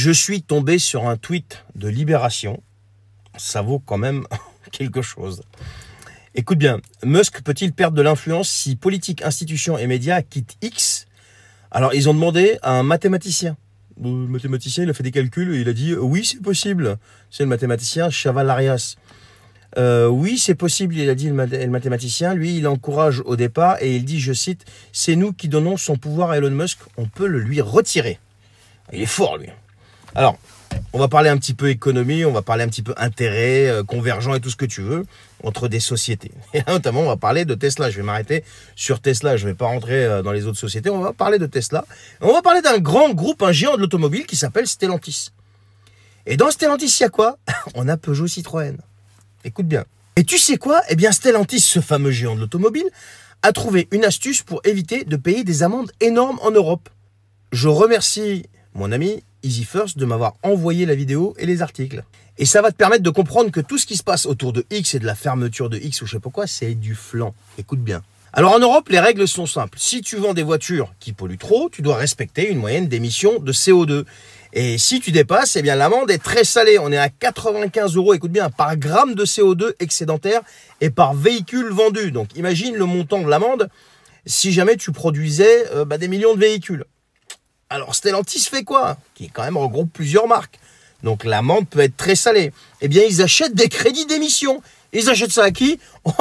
Je suis tombé sur un tweet de Libération. Ça vaut quand même quelque chose. Écoute bien, Musk peut-il perdre de l'influence si politique, institutions et médias quittent X? Alors, ils ont demandé à un mathématicien. Le mathématicien, il a fait des calculs et il a dit « Oui, c'est possible ». C'est le mathématicien Chaval-Arias. Oui, c'est possible, il a dit le mathématicien. Lui, il encourage au départ et il dit, je cite, « C'est nous qui donnons son pouvoir à Elon Musk, on peut le lui retirer ». Il est fort, lui. Alors, on va parler un petit peu économie, on va parler un petit peu intérêt, convergent et tout ce que tu veux, entre des sociétés. Et là, notamment, on va parler de Tesla. Je vais m'arrêter sur Tesla, je ne vais pas rentrer dans les autres sociétés, on va parler de Tesla. On va parler d'un grand groupe, un géant de l'automobile qui s'appelle Stellantis. Et dans Stellantis, il y a quoi? On a Peugeot Citroën. Écoute bien. Et tu sais quoi? Eh bien, Stellantis, ce fameux géant de l'automobile, a trouvé une astuce pour éviter de payer des amendes énormes en Europe. Je remercie mon ami EasyFirst de m'avoir envoyé la vidéo et les articles. Et ça va te permettre de comprendre que tout ce qui se passe autour de X et de la fermeture de X ou je sais pas quoi, c'est du flan. Écoute bien. Alors en Europe, les règles sont simples. Si tu vends des voitures qui polluent trop, tu dois respecter une moyenne d'émissions de CO2. Et si tu dépasses, eh bien l'amende est très salée. On est à 95 €, écoute bien, par gramme de CO2 excédentaire et par véhicule vendu. Donc imagine le montant de l'amende si jamais tu produisais des millions de véhicules. Alors Stellantis fait quoi? Qui quand même regroupe plusieurs marques. Donc l'amende peut être très salée. Eh bien ils achètent des crédits d'émission. Ils achètent ça à qui? Oh,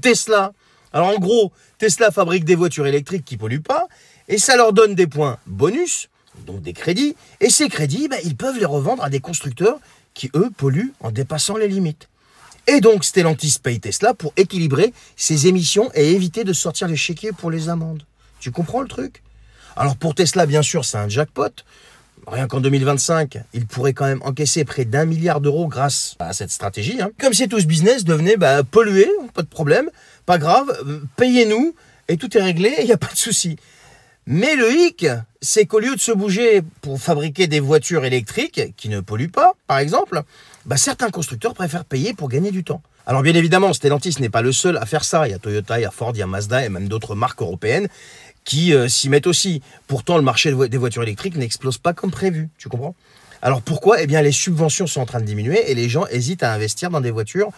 Tesla. Alors en gros, Tesla fabrique des voitures électriques qui ne polluent pas et ça leur donne des points bonus, donc des crédits. Et ces crédits, ils peuvent les revendre à des constructeurs qui, eux, polluent en dépassant les limites. Et donc Stellantis paye Tesla pour équilibrer ses émissions et éviter de sortir les chéquiers pour les amendes. Tu comprends le truc? Alors pour Tesla, bien sûr, c'est un jackpot. Rien qu'en 2025, il pourrait quand même encaisser près d'1 milliard d'euros grâce à cette stratégie. Comme si tout ce business devenait pollué, pas de problème, pas grave, payez-nous et tout est réglé, il n'y a pas de souci. Mais le hic, c'est qu'au lieu de se bouger pour fabriquer des voitures électriques qui ne polluent pas, par exemple, certains constructeurs préfèrent payer pour gagner du temps. Alors bien évidemment, Stellantis n'est pas le seul à faire ça. Il y a Toyota, il y a Ford, il y a Mazda et même d'autres marques européennes qui s'y mettent aussi. Pourtant, le marché des voitures électriques n'explose pas comme prévu, tu comprends? Alors pourquoi? Eh bien les subventions sont en train de diminuer et les gens hésitent à investir dans des voitures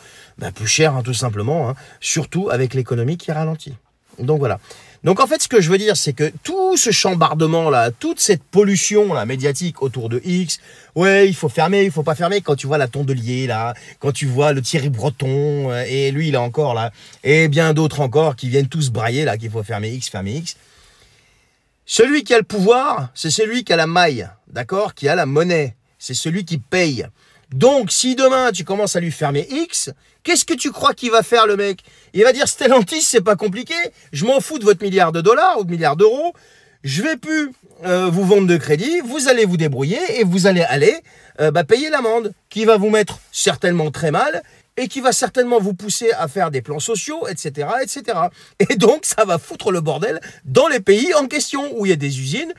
plus chères, tout simplement, surtout avec l'économie qui ralentit. Donc voilà. Donc en fait, ce que je veux dire, c'est que tout ce chambardement-là, toute cette pollution-là médiatique autour de X, ouais, il faut fermer, il faut pas fermer, quand tu vois la Tondelier, là, quand tu vois le Thierry Breton, et lui, il a encore, là, et bien d'autres encore qui viennent tous brailler, là, qu'il faut fermer X, fermer X. Celui qui a le pouvoir, c'est celui qui a la maille, d'accord, qui a la monnaie. C'est celui qui paye. Donc, si demain, tu commences à lui fermer X, qu'est-ce que tu crois qu'il va faire, le mec? Il va dire, Stellantis, c'est pas compliqué, je m'en fous de votre milliard de dollars ou de milliards d'euros, je vais plus vous vendre de crédit, vous allez vous débrouiller et vous allez aller payer l'amende, qui va vous mettre certainement très mal et qui va certainement vous pousser à faire des plans sociaux, etc., etc. Et donc, ça va foutre le bordel dans les pays en question, où il y a des usines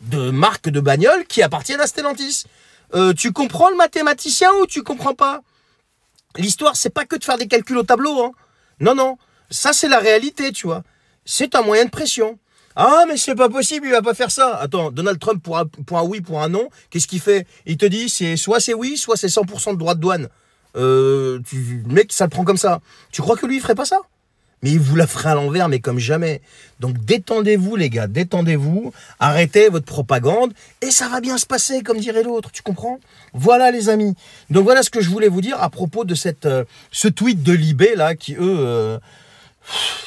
de marques de bagnoles qui appartiennent à Stellantis. Tu comprends le mathématicien ou tu comprends pas? L'histoire, c'est pas que de faire des calculs au tableau. Non, non. Ça, c'est la réalité, tu vois. C'est un moyen de pression. Ah, mais c'est pas possible, il va pas faire ça. Attends, Donald Trump, pour un oui, pour un non, qu'est-ce qu'il fait? Il te dit, soit c'est oui, soit c'est 100% de droits de douane. Le mec, ça le prend comme ça. Tu crois que lui, il ferait pas ça? Mais il vous la ferait à l'envers, mais comme jamais. Donc détendez-vous, les gars, détendez-vous, arrêtez votre propagande, et ça va bien se passer, comme dirait l'autre, tu comprends? Voilà, les amis. Donc voilà ce que je voulais vous dire à propos de ce tweet de Libé, là, qui, eux...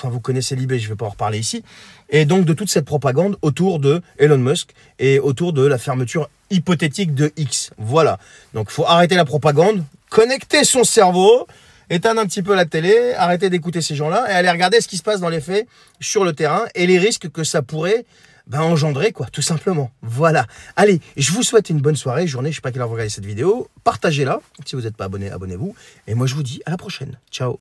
vous connaissez Libé, je ne vais pas en reparler ici. Et donc de toute cette propagande autour de Elon Musk et autour de la fermeture hypothétique de X. Voilà. Donc il faut arrêter la propagande, connecter son cerveau, éteindre un petit peu la télé, arrêter d'écouter ces gens-là et aller regarder ce qui se passe dans les faits sur le terrain et les risques que ça pourrait engendrer, quoi, tout simplement. Voilà. Allez, je vous souhaite une bonne soirée, journée, je ne sais pas à quelle heure vous regardez cette vidéo. Partagez-la. Si vous n'êtes pas abonné, abonnez-vous. Et moi, je vous dis à la prochaine. Ciao.